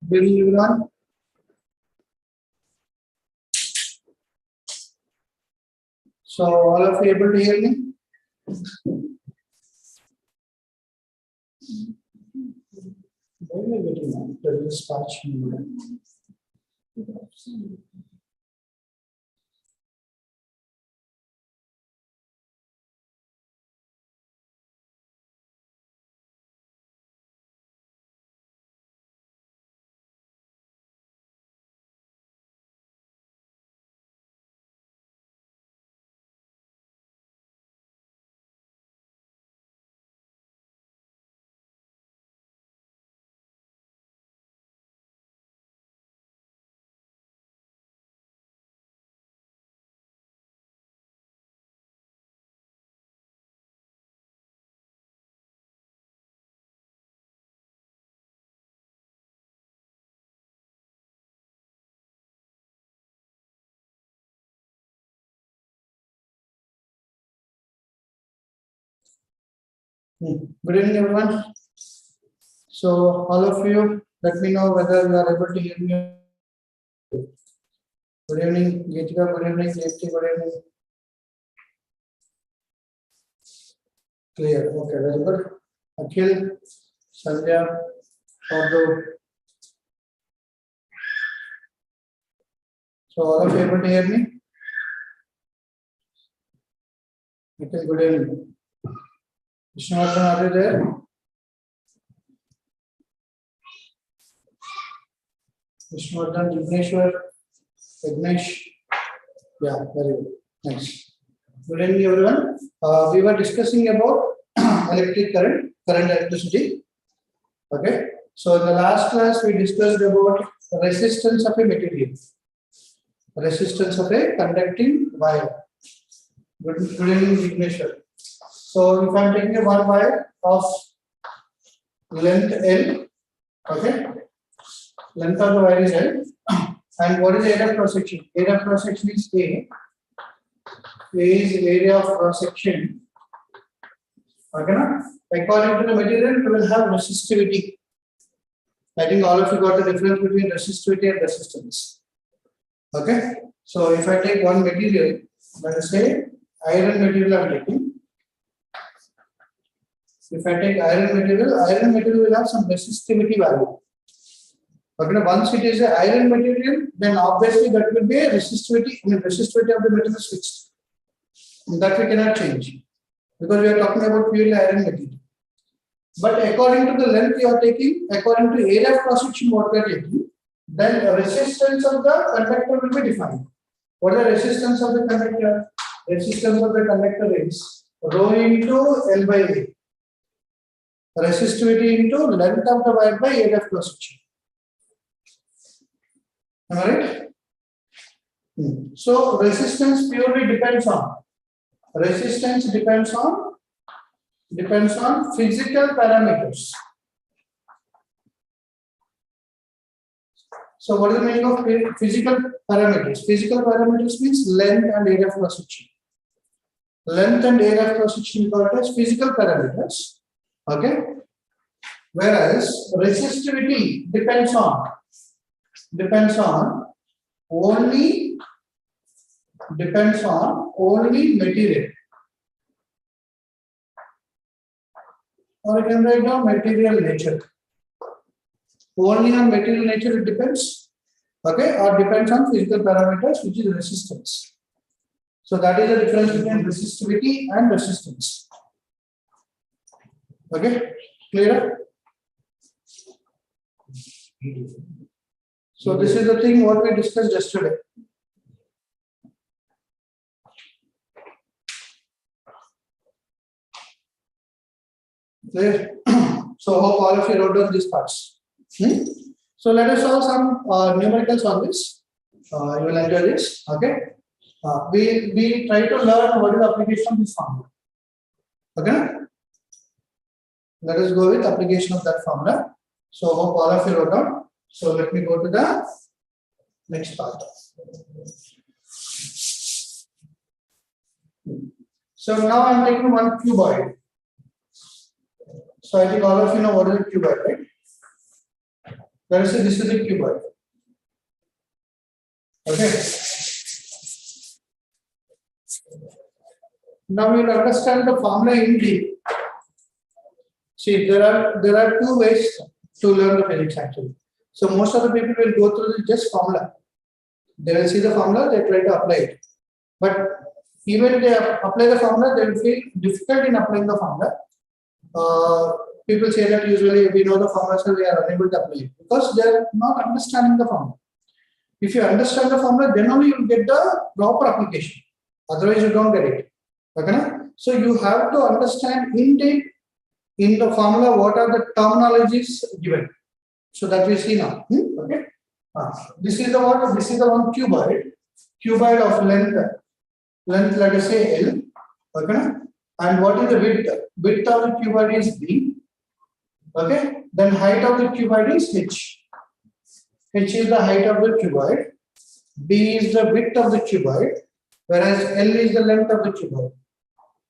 Good evening, everyone. So, all of you able to hear me? Why are you getting that? There is patch in Good evening, everyone. So, all of you, let me know whether you are able to hear me. Good evening, Geetika. Good evening, Jyoti. Good evening. Clear. Okay, very good. Akhil, Sandhya, Pablo. So, all of you able to hear me? Okay, good evening. Vishnuvardhan, are you there? Vishnuvardhan, Jigneshwar, Vignesh. Yeah, very good. Nice. Good evening, everyone. We were discussing about electric current, electricity. Okay. So, in the last class, we discussed about resistance of a material, resistance of a conducting wire. Good evening, Vigneshwar. So, if I am taking a one wire of length L, okay, length of the wire is L, and what is the area of cross section? Area of cross section is A. A is area of cross section. Okay, na? According to the material, we will have resistivity. I think all of you got the difference between resistivity and resistance. Okay, so if I take one material, let us say iron material I am taking. If I take iron material will have some resistivity value. Okay, once it is an iron material, then obviously that will be a resistivity. Resistivity of the material is fixed. That we cannot change because we are talking about purely iron material. But according to the length you are taking, according to area of cross section what we are taking, then the resistance of the conductor will be defined. What is the resistance of the conductor? Resistance of the conductor is rho into L by A. Resistivity into length of the wire by area of cross section. Am I right? So resistance purely depends on physical parameters. So what is the meaning of physical parameters? Physical parameters means length and area of cross section. Length and area of cross section called as physical parameters. Okay. Whereas resistivity depends on only material. Or you can write down material nature. Only on material nature it depends. Okay, or depends on physical parameters, which is resistance. So that is the difference between resistivity and resistance. Okay, clear? So this is the thing what we discussed yesterday. Clear? So hope all of you wrote down these parts. So let us solve some numericals on this. You will enjoy this. Okay. We try to learn what is the application of this formula. Okay. Let us go with application of that formula. So hope all of you wrote down. So let me go to the next part. So now I am taking one cuboid. So I think all of you know what is a cuboid, right? Let us say this is a cuboid. Okay. Now we will understand the formula in deep. See, there are two ways to learn the physics actually. So most of the people will go through just formula. They will see the formula, they try to apply it. But even if they apply the formula, they will feel difficult in applying the formula. People say that usually we know the formula, so we are unable to apply it because they are not understanding the formula. If you understand the formula, then only you will get the proper application. Otherwise, you don't get it. Okay? So you have to understand in depth in the formula what are the terminologies given. So that we see now. Okay. This is the one. This is the one cuboid. Cuboid of length. Length, let us say L. Okay. And what is the width? Width of the cuboid is B. Okay. Then height of the cuboid is H. H is the height of the cuboid. B is the width of the cuboid. Whereas L is the length of the cuboid.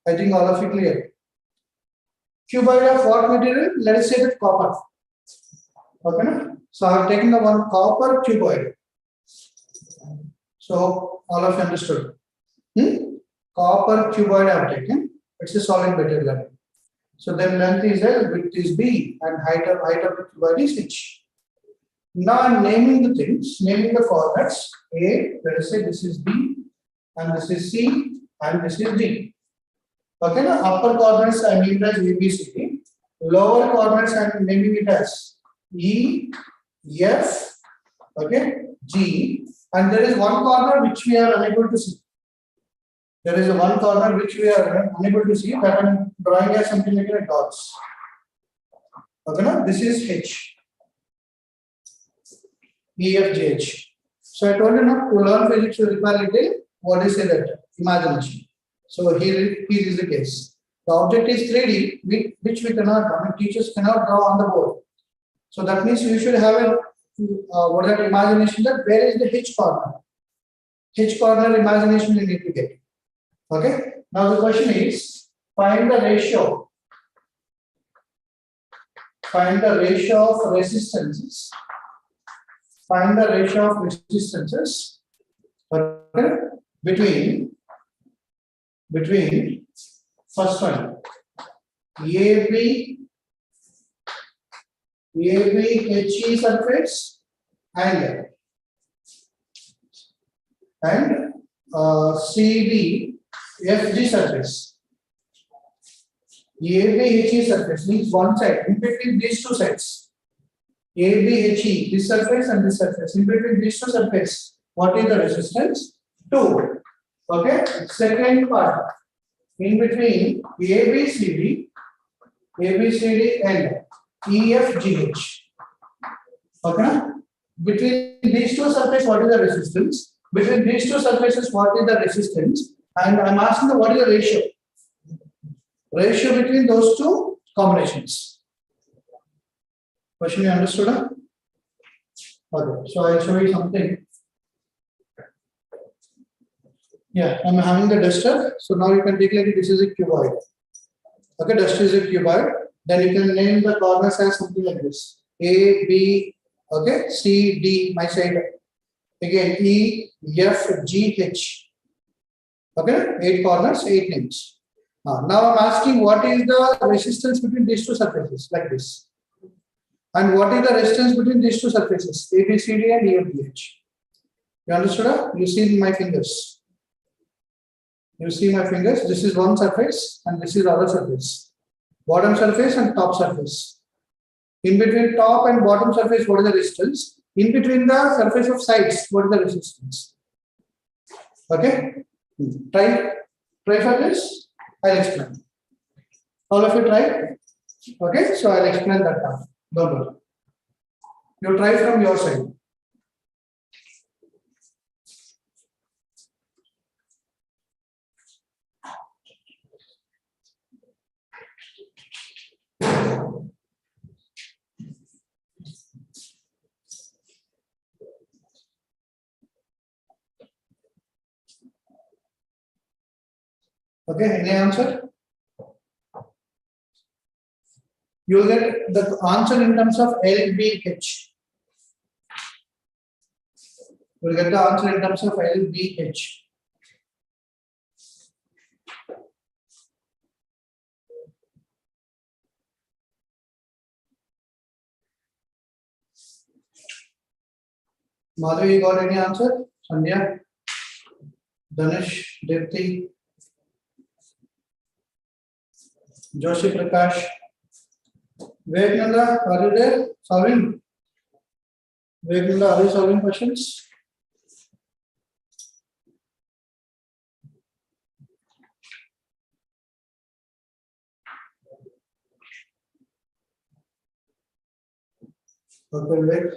I think all of you clear. Cuboid of what material? Let us say that copper. Okay. So I have taken the one copper cuboid. So all of you understood. Copper cuboid I have taken. It's a solid material. So then length is L, width is B, and height of the cuboid is H. Now I'm naming the things, naming the coordinates. A, let us say this is B, and this is C, and this is D. Okay, now upper coordinates I named as A, B, C, D. Lower coordinates I am naming it as E, F, okay, G, and there is one corner which we are unable to see. There is one corner which we are unable to see that I am drawing as something like a dots. Okay, now this is H. E, F, G, H. So I told you now to learn physics you require little, what is that? Imagination. So here is the case. The object is 3D, which we cannot, teachers cannot draw on the board. So that means you should have a what that imagination that where is the H corner? H corner imagination you need to get. Okay. Now the question is find the ratio. Find the ratio of resistances. Find the ratio of resistances between first one AB HE surface and CD FG surface. AB HE surface means one side in between these two sides. AB HE, this surface and this surface. In between these two surfaces, what is the resistance? 2. Okay. Second part, in between ABCD and EFGH. Okay. Between these two surfaces, what is the resistance? Between these two surfaces, what is the resistance? And I am asking what is the ratio? Ratio between those two combinations. Question you understood? Huh? Okay. So I'll show you something. Yeah, I'm having the duster. So now you can take like this is a cuboid. Okay, duster is a cuboid. Then you can name the corners as something like this. A, B, okay, C, D, my side. Again, E, F, G, H. Okay, 8 corners, 8 names. Now I'm asking what is the resistance between these two surfaces, like this. And what is the resistance between these two surfaces, A, B, C, D and E, F, G, H. You understood? Huh? You see my fingers. You see my fingers. This is one surface and this is other surface. Bottom surface and top surface. In between top and bottom surface, what is the resistance? In between the surface of sides, what is the resistance? Okay. Try for this. I'll explain. All of you try. Okay. So I'll explain that now. Don't worry. You try from your side. Okay, any answer? You will get the answer in terms of LBH. You will get the answer in terms of LBH. Madhavi, you got any answer? Sandhya, Danish, Dipti, Joshi Prakash, Vegnanda, are you there? Solving? Vegnanda, are you solving questions? Okay, wait.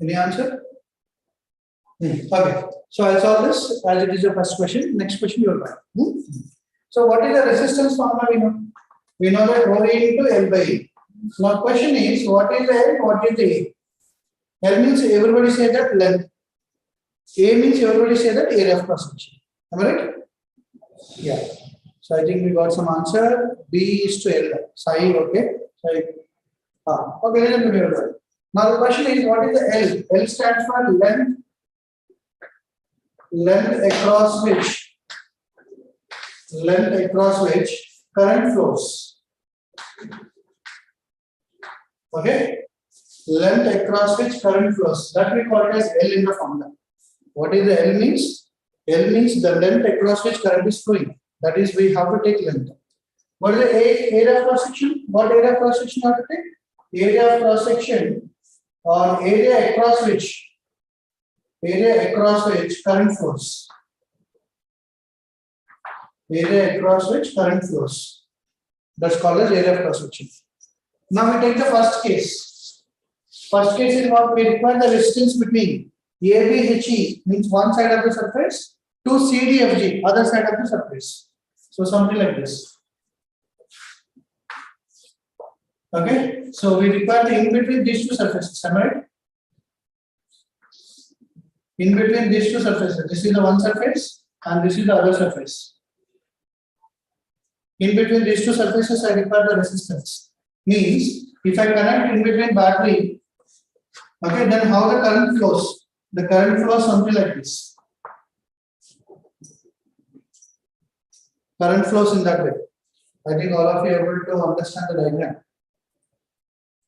Any answer? Okay. So I'll solve this as it is your first question. Next question you will write. So what is the resistance formula we know? We know that OA into L by A. Now question is, what is the L? What is the A? L means everybody say that length. A means everybody say that area of cross section. Am I right? Yeah. So I think we got some answer. B is to L. Sai, okay. Sai. Okay, let me do it. Now the question is, what is the L? L stands for length. Length across which current flows. Okay. Length across which current flows. That we call it as L in the formula. What is the L means? L means the length across which current is flowing. That is, we have to take length. What is the area of cross section? What area of cross section have to take? Area of cross section or area across which current flows. Area across which current flows. That's called as area of cross section. Now we take the first case. First case is what we require the resistance between ABHE means one side of the surface to CDFG other side of the surface. So something like this. Okay. So we require the in between these two surfaces. Am I right? In between these two surfaces. This is the one surface and this is the other surface. In between these two surfaces, I require the resistance. Means if I connect in between battery, okay, then how the current flows? The current flows something like this. Current flows in that way. I think all of you are able to understand the diagram.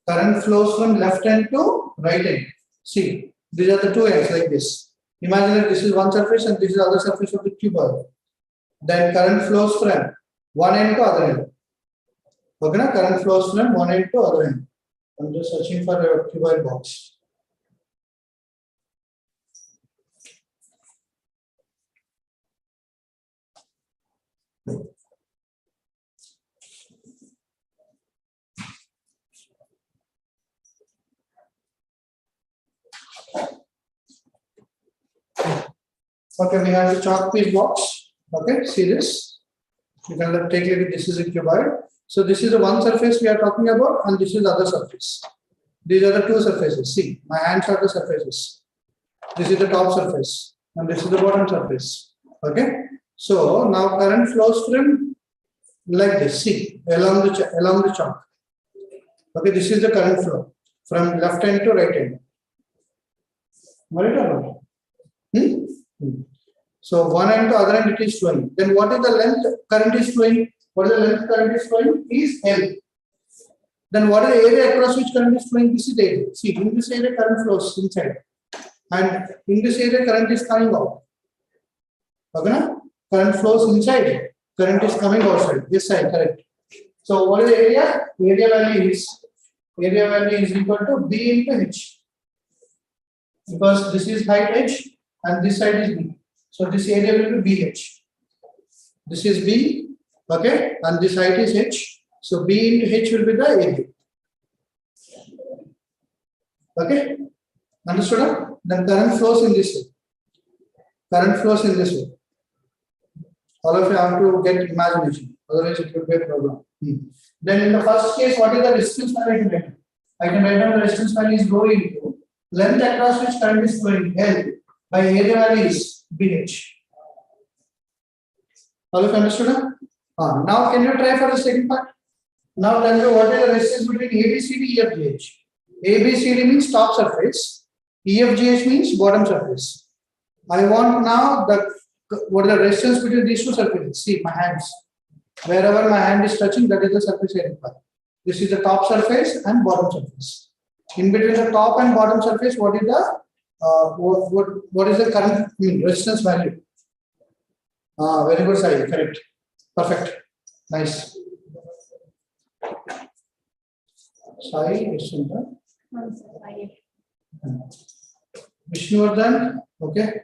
Current flows from left end to right end. See, these are the two ends like this. Imagine that this is one surface and this is the other surface of the cuboid. Then current flows from one end to other end. Okay, na? Current flows from one end to other end. I'm just searching for a cuboid box. Okay, we have the chalk piece box. Okay, see this. You can take a look. This is a cuboid. So this is the one surface we are talking about, and this is the other surface. These are the two surfaces. See, my hands are the surfaces. This is the top surface, and this is the bottom surface. Okay. So now current flows from like this. See, along the chalk. Okay, this is the current flow from left end to right end. Right or not? So one end to other end it is flowing. Then what is the length current is flowing? What is the length current is flowing? Is L. Then what is the area across which current is flowing? This is the area. See, in this area current flows inside, and in this area current is coming out. Okay, na? Current flows inside. Current is coming outside. This side, correct. So what is the area? Area value is equal to B into H. Because this is height H and this side is B. So this area will be BH. This is B, okay, and this height is H. So B into H will be the area. Okay, understood? Then current flows in this way. Current flows in this way. All of you have to get imagination, otherwise it will be a problem. Then in the first case, what is the resistance value? I can write down the resistance value is rho into length across which current is flowing L by area value is BH. All of you understood? Now can you try for the second part? Now tell me what is the resistance between ABCD, EFGH. ABCD means top surface, EFGH means bottom surface. I want now what is the resistance between these two surfaces? See my hands. Wherever my hand is touching, that is the surface I require. This is the top surface and bottom surface. In between the top and bottom surface, what is the what is the current resistance value? Very good, Sai. Correct. Perfect. Nice. Sai is center. Vishnuvardhan. Okay.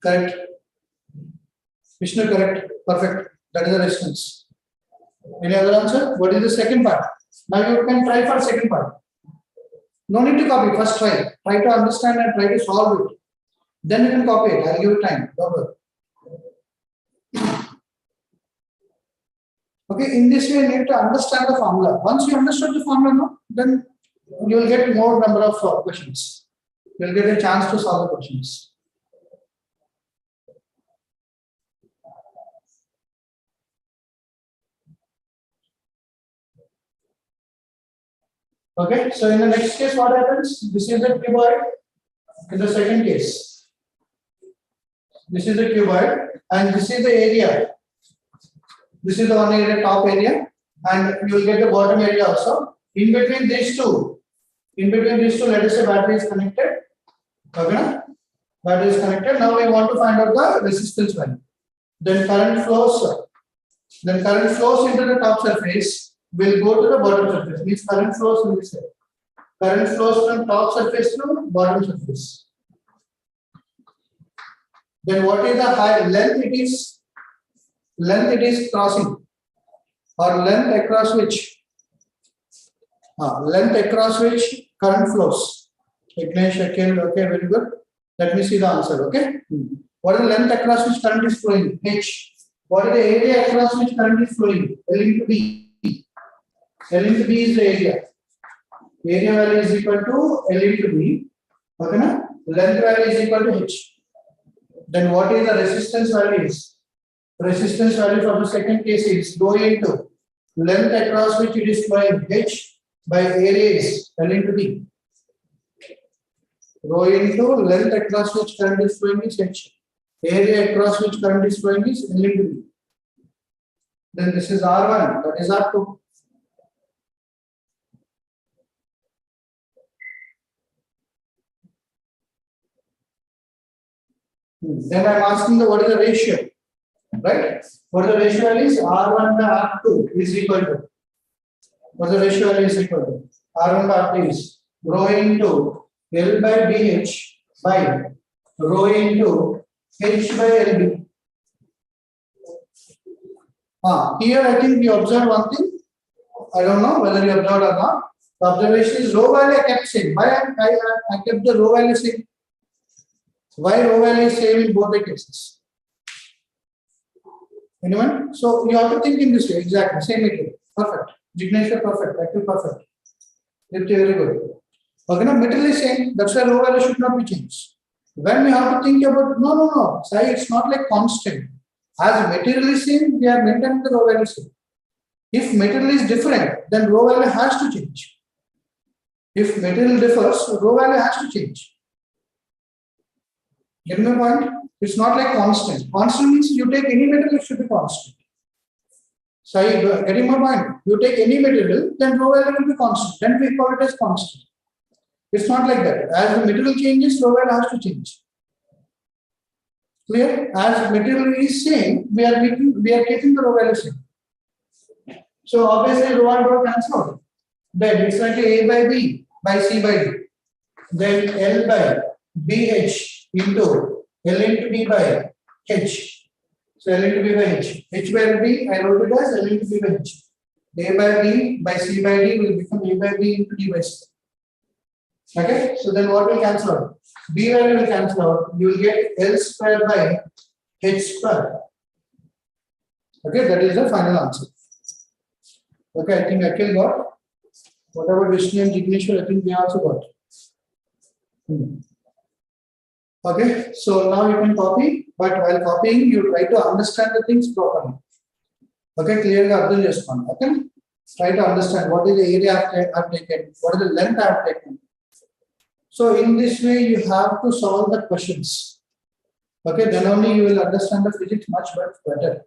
Correct. Vishnu, correct. Perfect. That is the resistance. Any other answer? What is the second part? Now you can try for second part. No need to copy. First try. Try to understand and try to solve it. Then you can copy it. I'll give you time. Don't worry. Okay. In this way, you need to understand the formula. Once you understood the formula, then you will get more number of questions. You will get a chance to solve the questions. Okay, so in the next case, what happens? This is the cuboid. In the second case, this is the cuboid, and this is the area. This is the one area, top area, and you will get the bottom area also. In between these two, let us say battery is connected. Okay, battery is connected. Now we want to find out the resistance value. Then current flows into the top surface. Will go to the bottom surface. Means current flows in this way. Current flows from top surface to bottom surface. Then what is the high length it is? Length it is crossing, or length across which? Length across which current flows. Ignesh, Akhil, okay, very good. Let me see the answer. Okay. What is the length across which current is flowing? H. What is the area across which current is flowing? L into B. L into B is the area. Area value is equal to L into B. Okay, na? Length value is equal to H. Then what is the resistance value? Resistance value for the second case is rho into length across which it is flowing H by area is L into B. Rho into length across which current is flowing is H. Area across which current is flowing is L into B. Then this is R1, that is R2. Then I am asking what is the ratio, right? What the ratio is R1 by R2 is equal to. What the ratio is equal to R1 by R2 is rho into L by BH by rho into H by LB. Here I think we observe one thing. I don't know whether you observed or not. The observation is rho value kept same. Why I kept the rho value same? Why rho value is same in both the cases? Anyone? So you have to think in this way. Exactly. Same material. Perfect. Jignesh, perfect. Actually perfect. Very good. Okay, now material is same. That's why rho value should not be changed. When we have to think about no. Sai, it's not like constant. As material is same, we are maintaining the rho value same. If material is different, then rho value has to change. If material differs, rho value has to change. Get my point? It's not like constant. Constant means you take any material, it should be constant. So, getting my point? You take any material, then rho value will be constant. Then we call it as constant. It's not like that. As the material changes, rho value has to change. Clear? As material is same, we are keeping the rho value same. So obviously rho and rho cancel out. Then it's like A by B by C by D. Then L by BH into L into B by H. So L into B by H. H by B, I wrote it as L into B by H. A by B by C by D will become A by B into D by C. Okay, so then what will cancel out? B value will cancel out. You will get L square by H square. Okay, that is the final answer. Okay, I think Akhil got. What about Vishnu and Jigneshwar? I think they also got. Okay, so now you can copy, but while copying, you try to understand the things properly. Okay, clearly Abdul just one. Okay, try to understand what is the area I've taken, what is the length I've taken. So in this way, you have to solve the questions. Okay, then only you will understand the physics much better.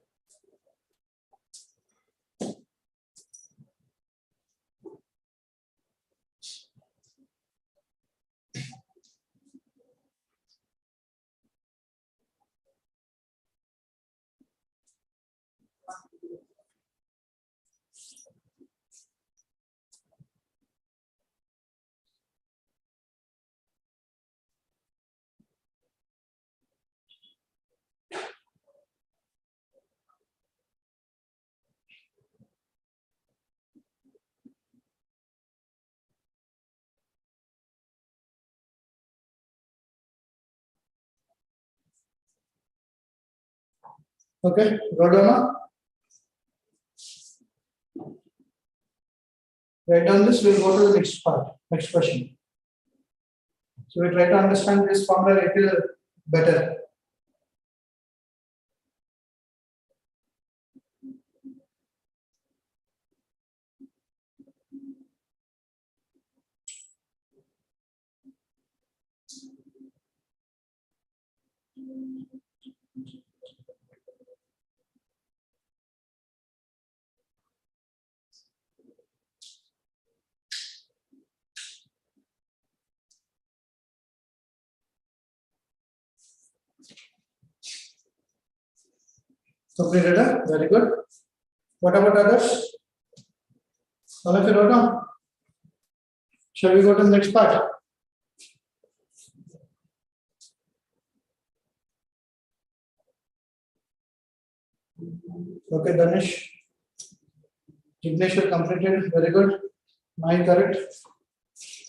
Okay, Rodona. Write down this, we'll go to the next part, next question. So we try to understand this formula a little better. Completed, very good. What about others? All of you wrote down? Shall we go to the next part? Okay, Danish. Jigneshwar completed, very good. Mine correct.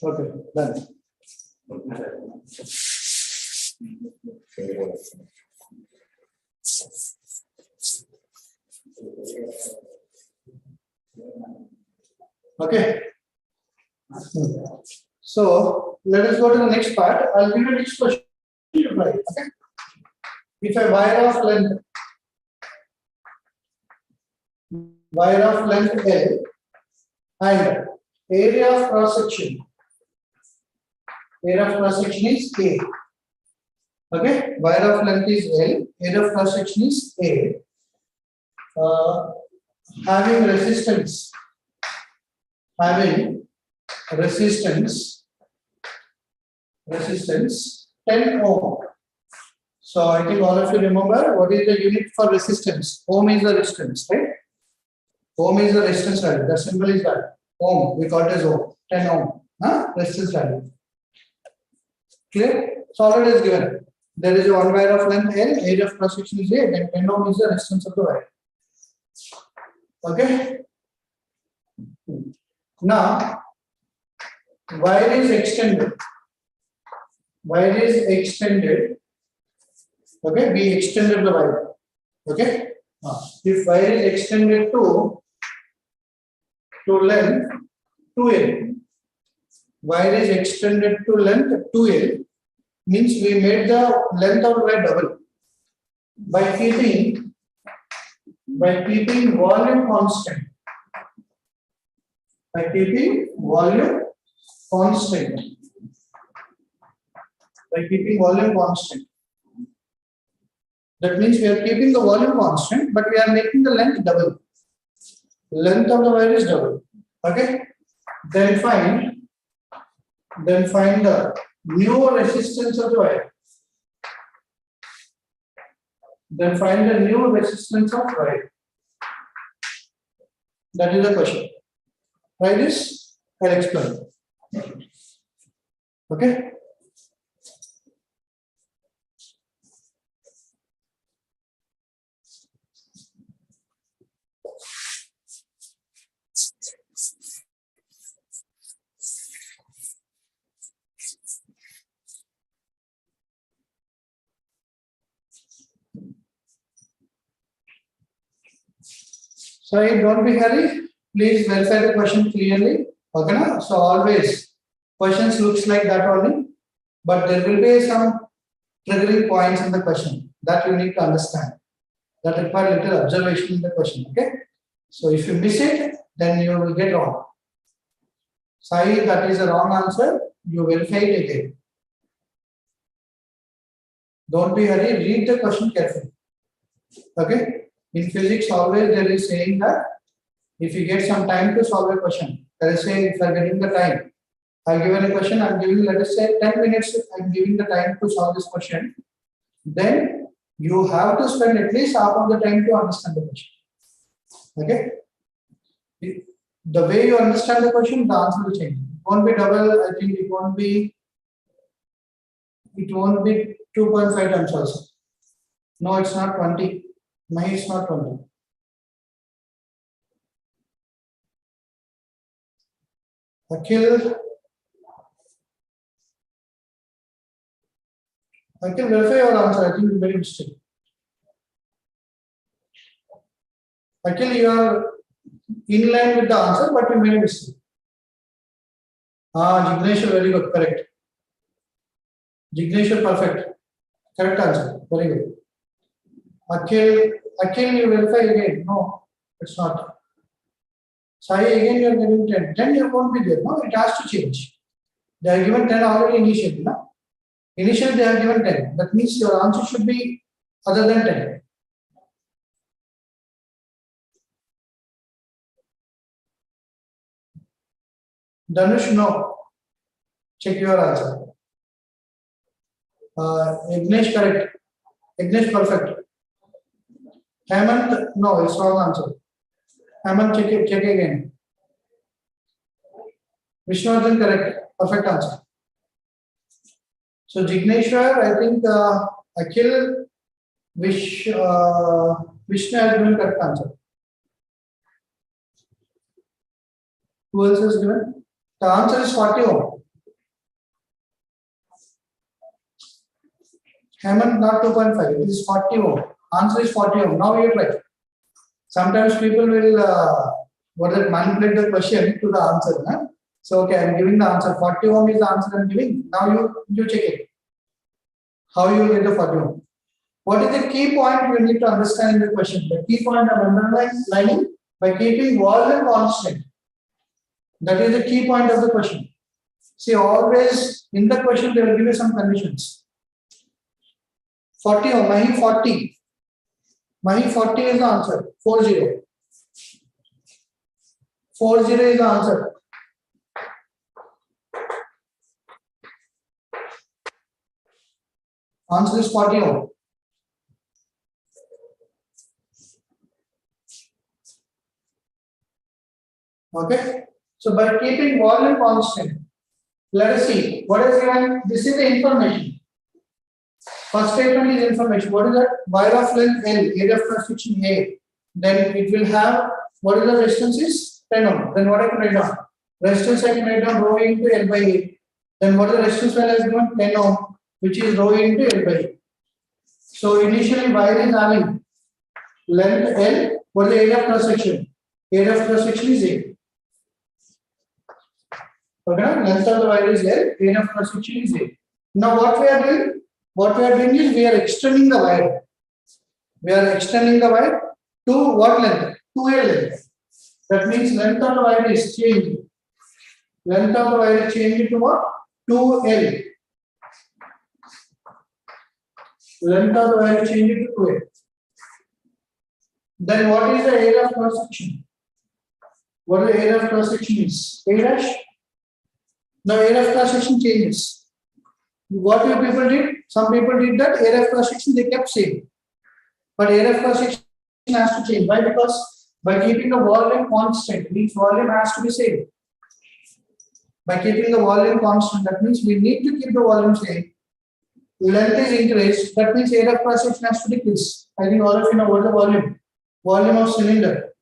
Okay, done. Okay. So let us go to the next part. I'll give you next question. Right. Okay. If a wire of length L and area of cross section is A. Okay, wire of length is L, area of cross section is A. Having resistance 10 ohm. So I think all of you remember what is the unit for resistance. Ohm is the resistance, right? Ohm is the resistance value. The symbol is that ohm. We call it as ohm. 10 ohm. Resistance value. Clear? So already is given. There is a one wire of length L, area of cross section is A, then 10 ohm is the resistance of the wire. Okay. Now, wire is extended. Okay, we extended the wire. Okay. If wire is extended to length 2L, wire is extended to length 2L, means we made the length of the wire double by keeping volume constant. That means we are keeping the volume constant, but we are making the length double. Length of the wire is double. Okay. Then find the new resistance of the wire. That is the question. Try this, I'll explain. Okay. So don't be hurry. Please verify the question clearly. Okay, na? So always questions looks like that only, but there will be some triggering points in the question that you need to understand. That require little observation in the question. Okay. So if you miss it, then you will get wrong. Sai, that is a wrong answer. You verify it again. Don't be hurry. Read the question carefully. Okay. In physics, always there is saying that if you get some time to solve a question, let us say if I am getting the time, I am given a question, I am giving, let us say 10 minutes, I am giving the time to solve this question, then you have to spend at least half of the time to understand the question. Okay? The way you understand the question, the answer will change. It won't be double, I think it won't be 2.5 times also. No, it's not 20. No, it's not 20. Akhil, verify your answer. I think you made a mistake. Akhil, you are in line with the answer, but you made a mistake. Jignesh, very good, correct. Jignesh, perfect. Correct answer. Very good. Akhil, you verify again. No, it's not. Sai, again you are giving 10. 10 you won't be there. No, it has to change. They are given 10 already initially. No? Initially they are given 10. That means your answer should be other than 10. Dhanush, no. Check your answer. Ignesh, correct. Ignesh, perfect. Hemant, no, it's wrong answer. Hemant, check again. Vishnudhan, correct. Perfect answer. So Jigneshwar, I think Akhil, Vishnu has given correct answer. Who else has given? The answer is 40 ohm. Hemant, not 2.5. It is 40 ohm. Answer is 40 ohm. Now you are right. Sometimes people will manipulate the question to the answer. Huh? So okay, I am giving the answer. 40 ohm is the answer I am giving. Now you check it. How you will get the 40 ohm? What is the key point you need to understand in the question? The key point of underlining by keeping volume constant. That is the key point of the question. See, always in the question they will give you some conditions. 40 ohm, Mahi 40. Mahi 40 is the answer. 40. 40 is the answer. Answer is 40 ohm. Okay. So by keeping volume constant, let us see what is given. This is the information. First statement is information. What is that? Wire of length L, area of cross section A. Then it will have what is the resistance is 10 ohm. Then what I can write down? Resistance I can write down rho into L by A. Then what is the resistance value is given 10 ohm, which is rho into L by A. So initially wire is having length L. What is the area of cross section? Area of cross section is A. Okay, length of the wire is L, area of cross section is A. Now what we are doing? What we are doing is we are extending the wire. We are extending the wire to what length? 2L length. That means length of the wire is changed. Length of the wire is changed to what? 2L. Length of the wire is changed to 2L. Then what is the area of cross section? What the area of cross section is? A dash. Now area of cross section changes. What you people did? Some people did that area of cross section they kept same. But area of cross section has to change. Why? Because by keeping the volume constant, means volume has to be same. By keeping the volume constant, that means we need to keep the volume same. Length is increased, that means area of cross section has to decrease. I think all of you know what the volume. Volume of cylinder.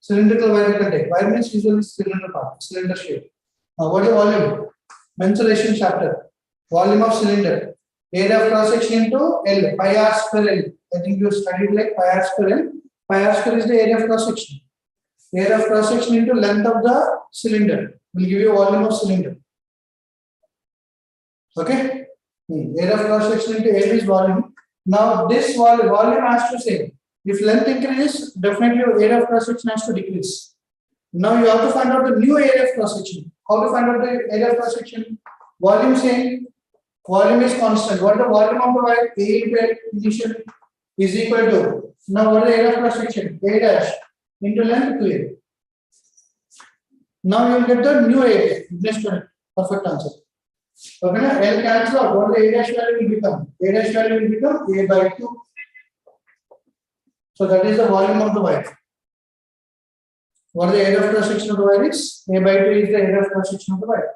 Cylindrical wire contact. Wire means usually cylinder part, cylinder shape. What is volume? Mensuration chapter. Volume of cylinder. Area of cross section into L, pi r square L. I think you studied like pi r square L. Pi r square is the area of cross section. Area of cross section into length of the cylinder will give you volume of cylinder. Okay. Area of cross section into area is volume. Now this volume has to say, if length increases, definitely your area of cross section has to decrease. Now you have to find out the new area of cross section. How to find out the area of cross section? Volume saying volume is constant. What is the volume of the wire? A into L initial is equal to. Now what is the area of cross section? A dash into length 2A. Now you will get the new area. Next one, perfect answer. Okay, now L cancel out. What the A dash value will become? A dash value will become A by 2. So that is the volume of the wire. What the area of cross section of the wire is? A by 2 is the area of cross section of the wire.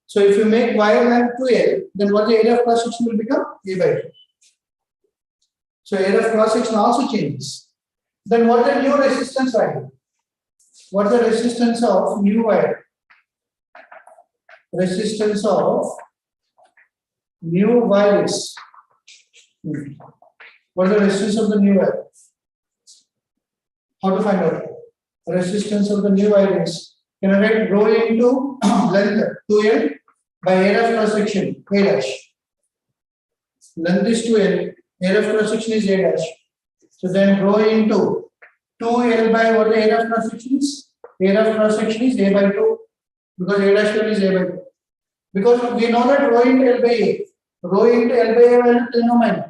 So if you make wire length 2L, then what the area of cross section will become? A by 2. So area of cross section also changes. Then what the new resistance value? What the resistance of new wire? Resistance of new wire is. What is the resistance of the new wire? How to find out? Resistance of the new wire is, can I write rho into length 2L by area of cross section A dash. Length is 2L, area of cross section is A dash. So then rho into 2L by what the area of cross section is? Area of cross section is A by 2, because A dash value is A by 2. Because we know that rho into L by A. Rho into L by A value 10 ohm.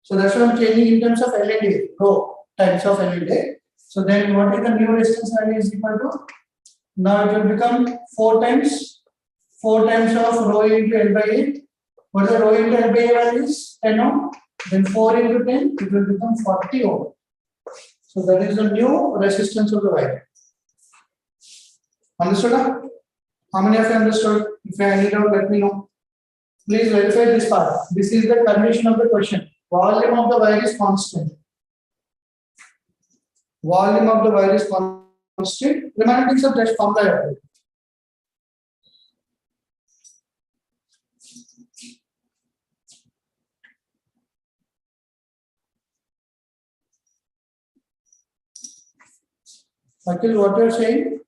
So that's what I'm changing in terms of L and A. Rho times of L and A. So then what is the new resistance value is equal to? Now it will become 4 times of rho into L by A. What is the rho into L by A value is? 10 ohm. Then 4 into 10, it will become 40 ohm. So that is the new resistance of the wire. Understood? How many of you understood? If you need out, let me know. Please verify this part. This is the condition of the question. Volume of the wire is constant. Volume of the wire is constant. Remaining things are just formula. Akhil, what you are saying?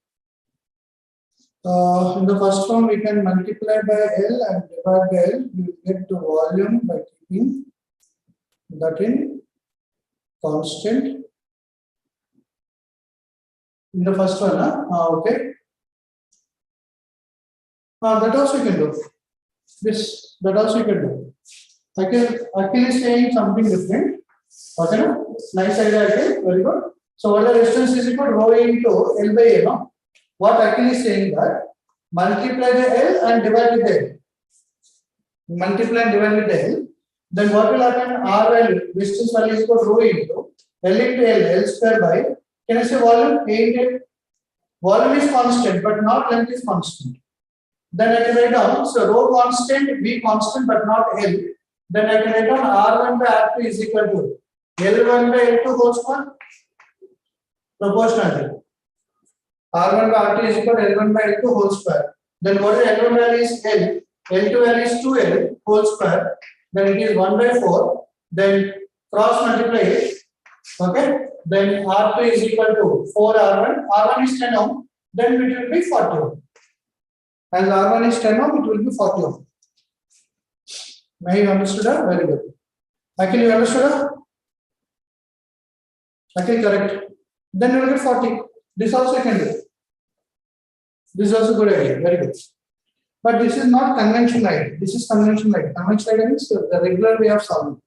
In the first form, we can multiply by L and divide by L. We will get the volume by keeping that in constant. In the first one, okay. That also you can do. This, that also you can do. Akhil is saying something different. Okay, no? Nice idea, Akhil. Very good. So what the resistance is equal to rho into L by A, no? What Akhil is saying that multiply the L and divide with the L. Multiply and divide with the L. Then what will happen? R value, resistance value is equal to rho into L square by, can I say volume? A into L. Volume is constant, but not length is constant. Then I can write down, so rho constant, V constant, but not L. Then I can write down R1 by R2 is equal to L1 by L2 whole square. Proportionally. R1 by R2 is equal to L1 by L2 whole square. Then what is L1 value is L, L2 value is 2L whole square. Then it is 1 by 4. Then cross multiply it. Okay. Then R2 is equal to 4R1. R1 is 10 ohm. Then it will be 40 ohm. As R1 is 10 ohm, it will be 40 ohm. May you understood that? Very good. Akhil, you understood that? Akhil, correct. Then you will get 40. This also you can do. This is also good idea. Very good. But this is not conventional idea. This is conventional idea. Conventional idea means the regular way of solving.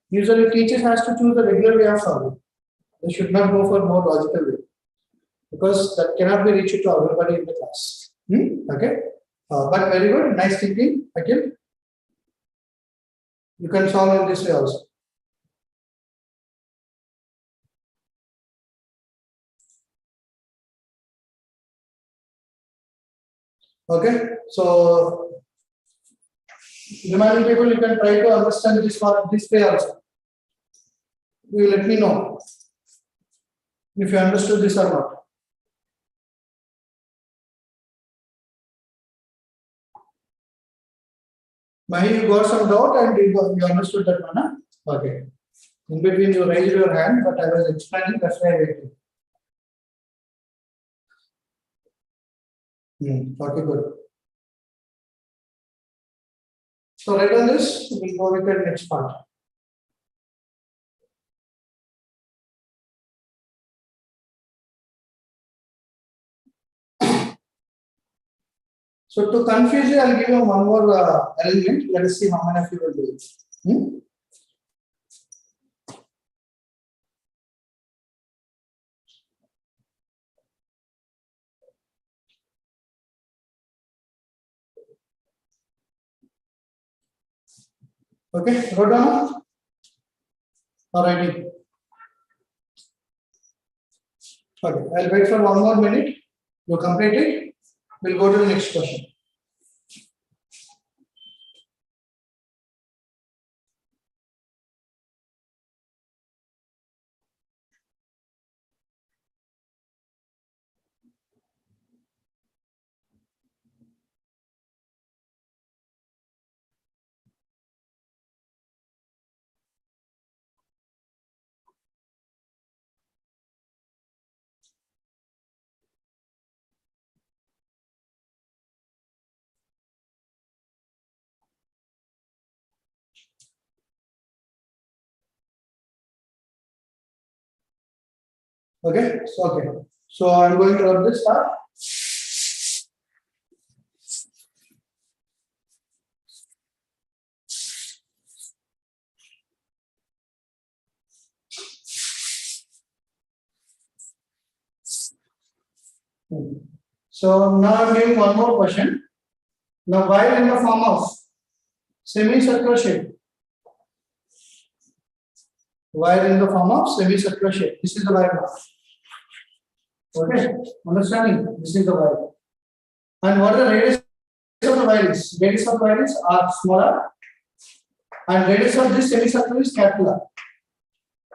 Usually teachers has to choose the regular way of solving. They should not go for more logical way. Because that cannot be reached to everybody in the class. Okay. But very good. Nice thinking. Akhil. You can solve in this way also. Okay, so remaining people, you can try to understand this way also. You will let me know if you understood this or not. Mahi, you got some doubt and you understood that one, huh? Okay. In between, you raised your hand, but I was explaining, that's why I waited. Okay, good. So, right on this, we'll go with the next part. So, to confuse you, I'll give you one more element. Let us see how many of you will do it. Okay, wrote down? Alrighty. Okay, I'll wait for one more minute. You complete it. We'll go to the next question. Okay, so I'm going to rub this part. So now I'm giving one more question. Now, while in the form of semicircular shape, this is the wire. Okay, understanding? This is the wire. And what the radius of the wire is? Radius of the wire is r smaller, and radius of this semicircle is capital R,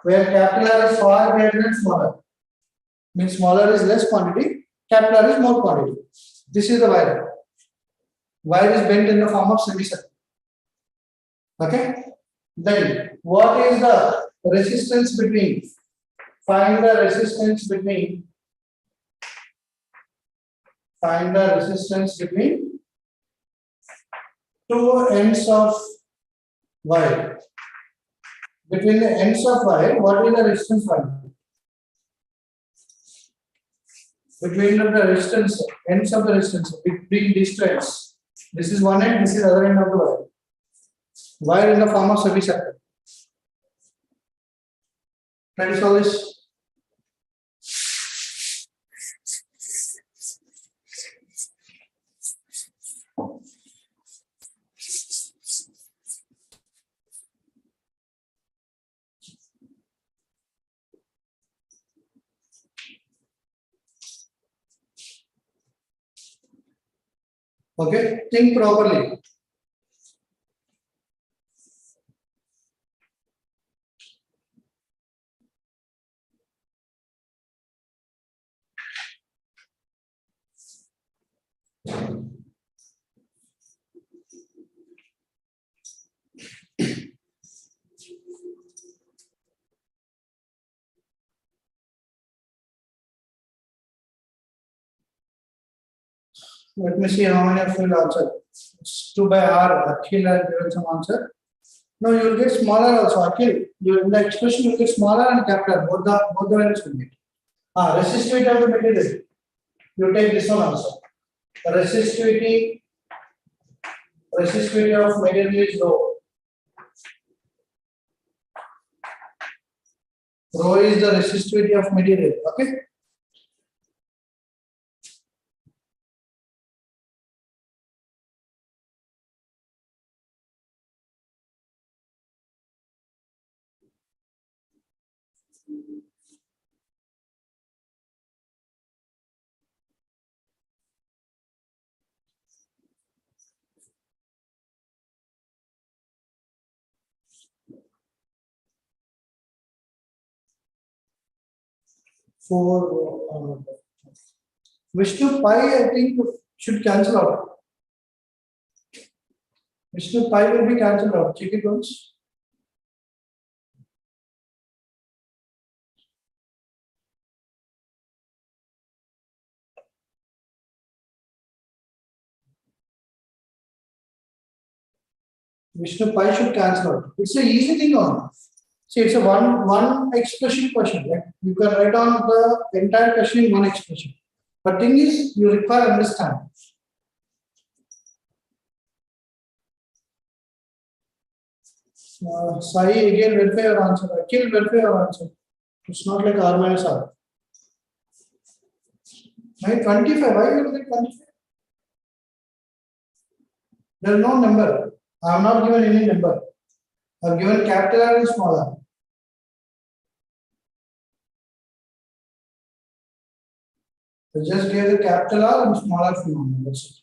where capital R is far greater than smaller. Means smaller is less quantity, capital R is more quantity. This is the wire. Wire is bent in the form of semicircle. Okay. Then what is the resistance between? Find the resistance between two ends of wire. Between the ends of wire, what is the resistance value? Between the resistance, ends of the resistance, between these two ends. This is one end, this is other end of the wire. Wire in the form of semicircle. Try to solve this. Okay, think properly. Let me see how many of you will answer. It's 2 by R. Akhil has given some answer. No, you will get smaller also. Akhil, in the expression you will get smaller and capital. Both the values will get. Resistivity of the material. You take this one also. The resistivity of material is rho. Rho is the resistivity of material. Okay. For Vishnu pi, I think should cancel out. Vishnu pi will be cancelled out. Check it once. Vishnu pi should cancel out. It's an easy thing on. See, it's a one expression question. Like you can write down the entire question in one expression. But thing is, you require understand. Sai again verify your answer. Akhil verify your answer. It's not like R minus R. My 25. Why you like 25? There is no number. I have not given any number. I have given capital R and small r. I just gave the capital R and small r phenomenon. That's it.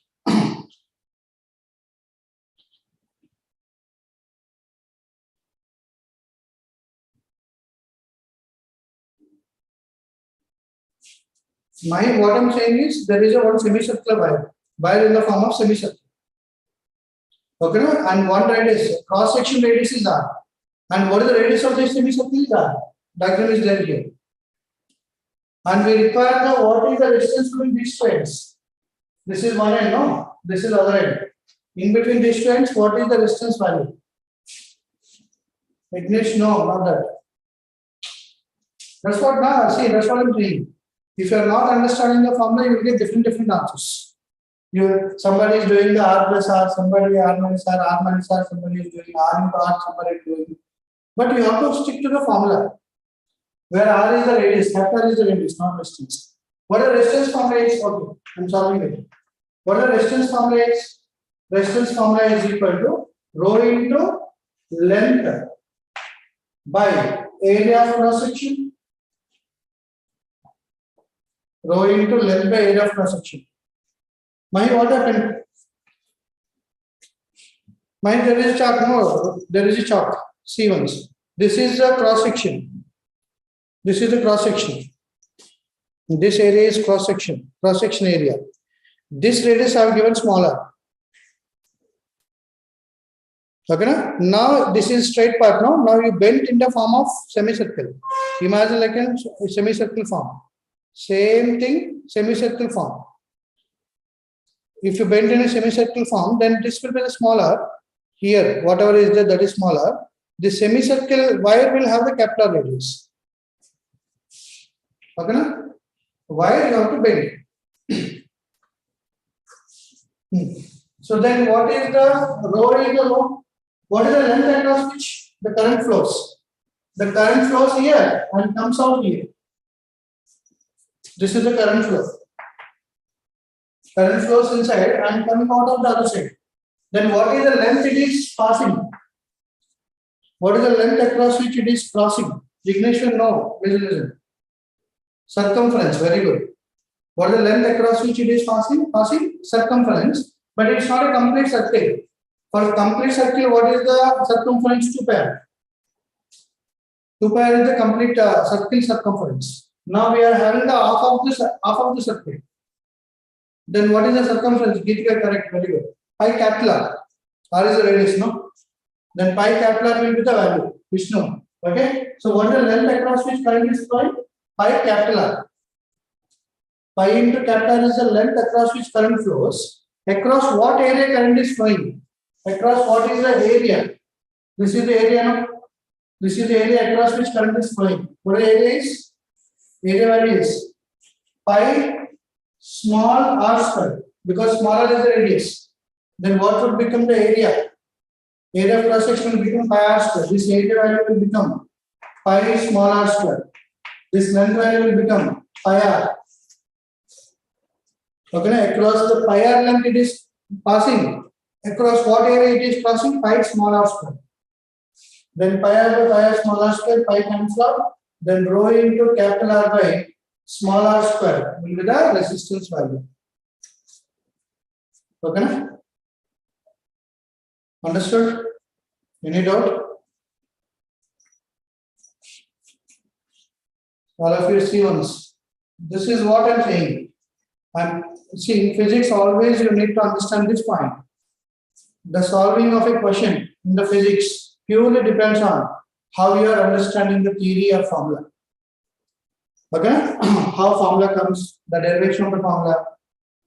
What I'm saying is there is a one semicircular wire in the form of semicircle. Okay, no? And one radius, cross section radius is R. And what is the radius of this semicircle is R. Diagram is there here. And we require the what is the distance between these two ends. This is one end, no? This is other end. In between these two ends, what is the distance value? Ignish, no, not that. That's what now. See, that's what I'm saying. If you are not understanding the formula, you will get different answers. Somebody is doing the R plus R, somebody R minus R, somebody is doing R into R, somebody is doing. But you have to stick to the formula. Where R is the radius, capital is the radius, not distance. What a resistance formula is? Okay, I'm solving it. What a resistance formula is? Resistance formula is equal to rho into length by area of cross section. Rho into length by area of cross section. What happened? There is chalk. No, there is a chalk. See once. This is the cross section. This is the cross section. This area is cross section area. This radius I have given smaller. Okay, now this is straight part. Now you bent in the form of semicircle. Imagine like a semicircle form. Same thing, semicircle form. If you bend in a semicircle form, then this will be the smaller. Here, whatever is there, that is smaller. The semicircle wire will have the capital radius. Okay, na? Wire you have to bend. So then what is the rho? What is the length across which the current flows? The current flows here and comes out here. This is the current flow. Current flows inside and coming out of the other side. Then what is the length it is passing? What is the length across which it is crossing? Ignition, no. Listen. Circumference, very good. What is the length across which it is passing? Passing circumference, but it's not a complete circle. For a complete circle, what is the circumference? 2 pi. 2 pi is the complete circle circumference. Now we are having the half of the circle. Then what is the circumference? Geetika, correct, very good. Pi capital R. R is the radius, no? Then pi capital R will be the value. Vishnu. Okay. So what is the length across which current is flowing? Pi capital R. Pi into capital R is the length across which current flows. Across what area current is flowing? Across what is the area? This is the area, no? This is the area across which current is flowing. What the area is? Area value is pi small r square, because smaller is the radius. Then what would become the area? Area of cross section will become pi r square. This area value will become pi small r square. This length value will become pi r. Okay, across the pi r length it is passing. Across what area it is passing? Pi small r square. Then pi r by pi r small r square, pi cancel out. Then rho into capital R by small r square will be the resistance value. Okay? Understood? Any doubt? All of you see once. This is what I'm saying. And see, in physics, always you need to understand this point. The solving of a question in the physics purely depends on how you are understanding the theory or formula. Okay? How formula comes, the derivation of the formula,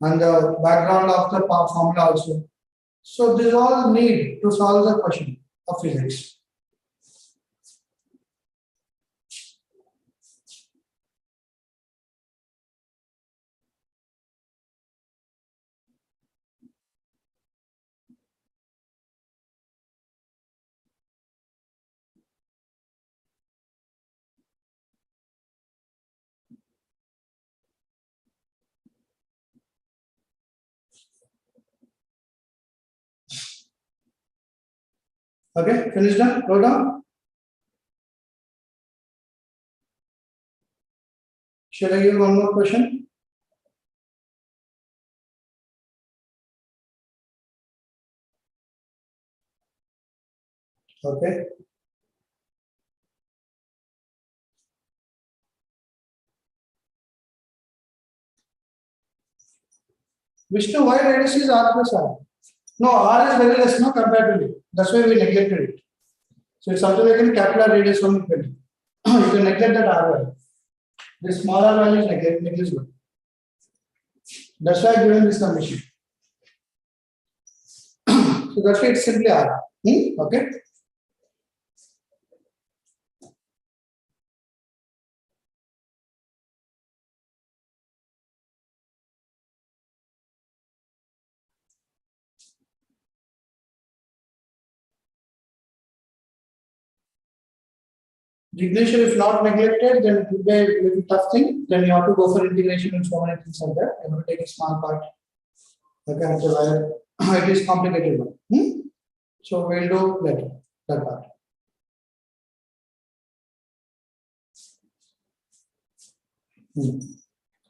and the background of the formula also. So this all need to solve the question of physics. Okay, finished done? Go down. Shall I give one more question? Okay. Vishnu, why radius is R plus R? No, R is very less, no, comparatively. That's why we neglected it. So it's something like in capital radius only. You can neglect that R value. The small R value is negligible. That's why I given this condition. So that's why it's simply R. Okay. Integration, if not neglected, then it will be a little tough thing. Then you have to go for integration and so many things like that. You have to take a small part. Okay, until it is complicated one. So we'll do later that part.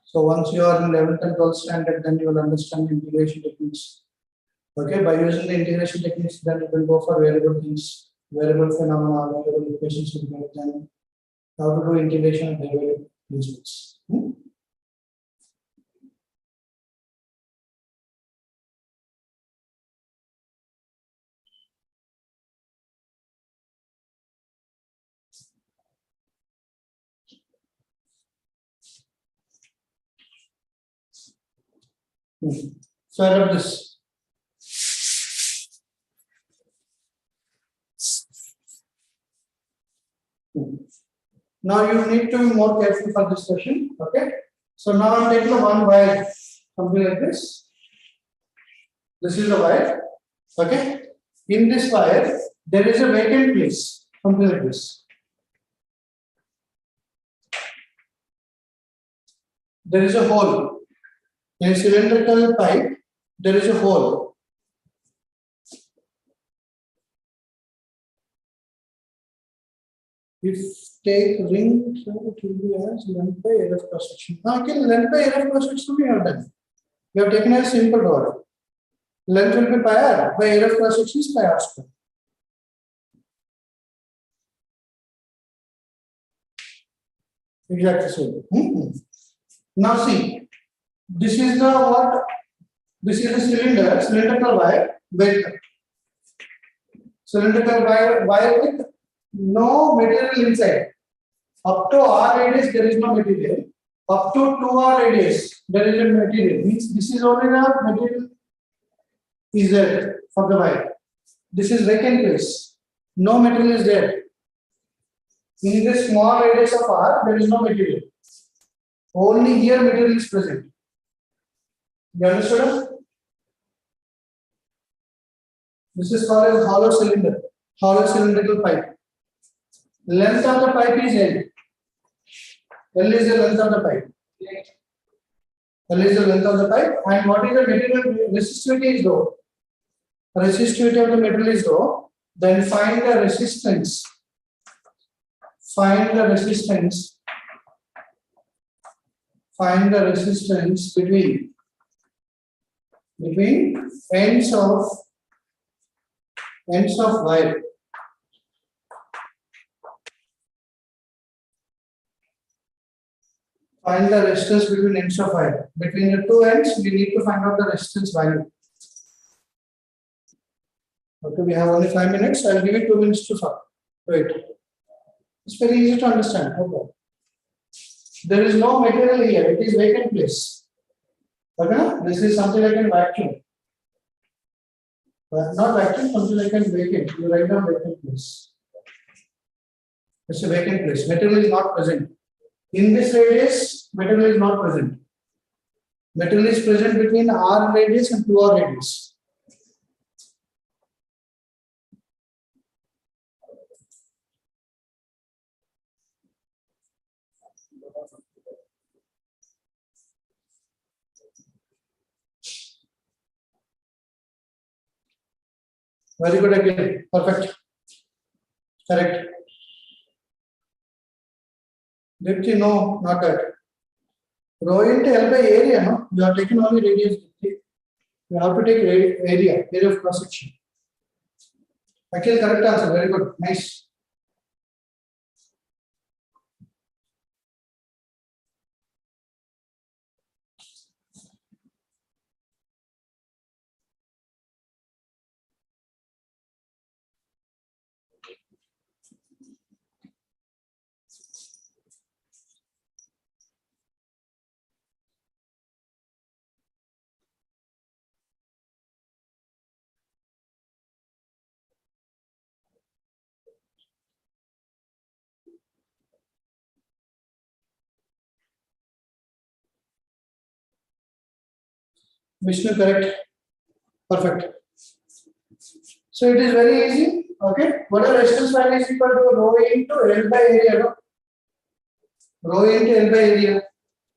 So once you are in 11th and 12th standard, then you will understand integration techniques. Okay, by using the integration techniques, then you will go for variable things, variable phenomena, variable equations, then how to do integration and variable principles. So I love this. Now you need to be more careful for this question. Okay. So now I'm taking the one wire, something like this. This is the wire. Okay. In this wire, there is a vacant place, something like this. There is a hole. In a cylindrical pipe, there is a hole. If take ring, so it will be as length by area of cross section. Now, okay, length by area of cross section we have done. We have taken a simple dot. Length will be pi r, by area of cross section is pi r square. Exactly so. Now see, this is the what? This is the cylinder, cylindrical wire with with no material inside. Up to R radius there is no material. Up to 2R radius there is a material. Means this is only the material is there for the wire. This is vacant place. No material is there. In the small radius of R there is no material. Only here material is present. You understood? This is called as hollow cylinder, hollow cylindrical pipe. Length of the pipe is L. L is the length of the pipe. L is the length of the pipe. And what is the material resistivity is rho. Resistivity of the material is rho. Then find the resistance. Find the resistance. Find the resistance between ends of wire. Find the resistance between ends of wire. Between the two ends, we need to find out the resistance value. Okay, we have only 5 minutes. I'll give you 2 minutes to solve. Wait. It's very easy to understand. Okay. There is no material here. It is vacant place. Okay? This is something like a vacuum. Not vacuum, something like a vacant. You write down vacant place. It's a vacant place. Metal is not present. In this radius, metal is not present. Metal is present between R radius and 2R radius. Very good again. Perfect. Correct. Dipti, no, not that. Rho into L by area, no? You are taking only radius. You have to take area of cross section. Actually, correct answer. Very good. Nice. Vishnu, correct. Perfect. So it is very easy. Okay. Whatever resistance value is equal to rho into L by area. No? Rho into L by area.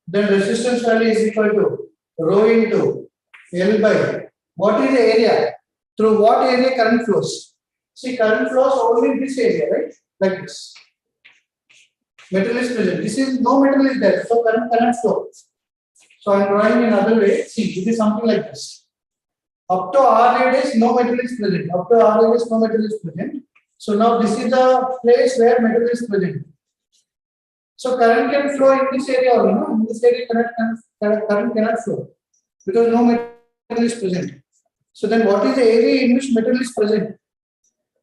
Then resistance value is equal to rho into L by what is the area? Through what area current flows? See, current flows only in this area, right? Like this. Metal is present. This is no metal is there, so current flows. So I am drawing in another way. See, it is something like this. Up to R radius, no metal is present. Up to R radius, no metal is present. So now this is the place where metal is present. So current can flow in this area only. No? In this area, current cannot flow because no metal is present. So then, what is the area in which metal is present?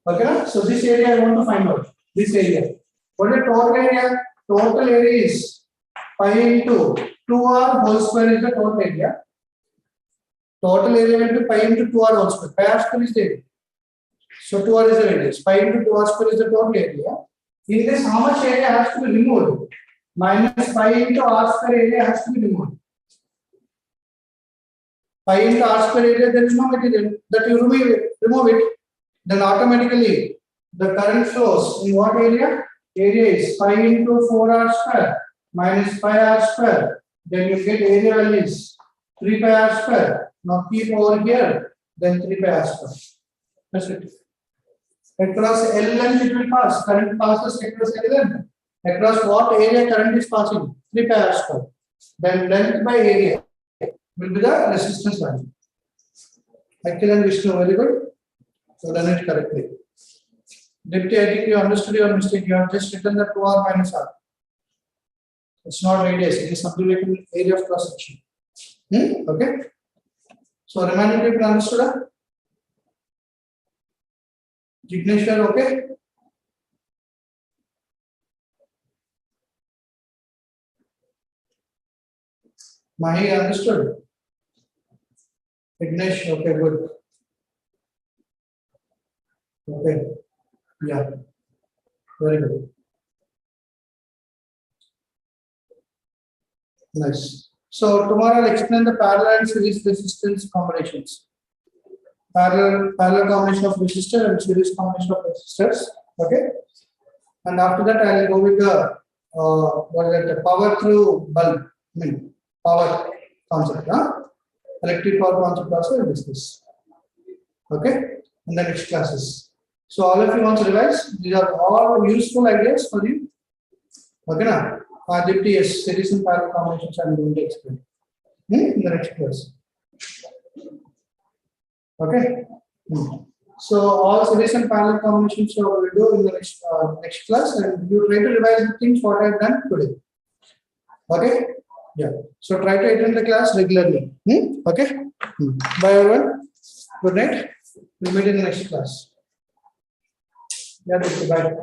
Okay, so this area I want to find out. This area. What is the total area? Total area is pi into 2R whole square is the total area. Total area will be pi into 2R whole square. Pi R square is the area. So 2R is the radius. Pi into 2R square is the total area. In this, how much area has to be removed? Minus pi into R square area has to be removed. Pi into R square area, there is no material. That you remove it, then automatically the current flows in what area? Area is pi into 4R square minus pi R square. Then you get area value is 3 pi R square. Now keep over here, then 3 pi R square. That's it. Across L length it will pass. Current passes across L length. Across what area current is passing? 3 pi R square. Then length by area will be the resistance value. Akhil and Vishnu, very good. So done it correctly. Dipti, I think you understood your mistake. You have just written the 2R minus R. It's not radius. It is something like an area of cross section. Okay. So remaining people understood? Jigneshwar, okay? Mahi understood? Vignesh, okay, good. Okay, yeah, very good. Nice. So tomorrow I'll explain the parallel and series resistance combinations. Parallel combination of resistor and series combination of resistors. Okay, and after that I'll go with the what is that? The power through bulb. I mean power concept. Electric power concept also we'll discuss. Okay, in the next classes. So all of you want to revise. These are all useful ideas for you. Okay, now. Yes, series and parallel combinations I'm going to explain in the next class. Okay. So all series and parallel combinations we will do in the next class, and you try to revise the things what I've done today. Okay. Yeah. So try to attend the class regularly. Okay. Bye everyone. Good night. We'll meet in the next class. Yeah. Bye.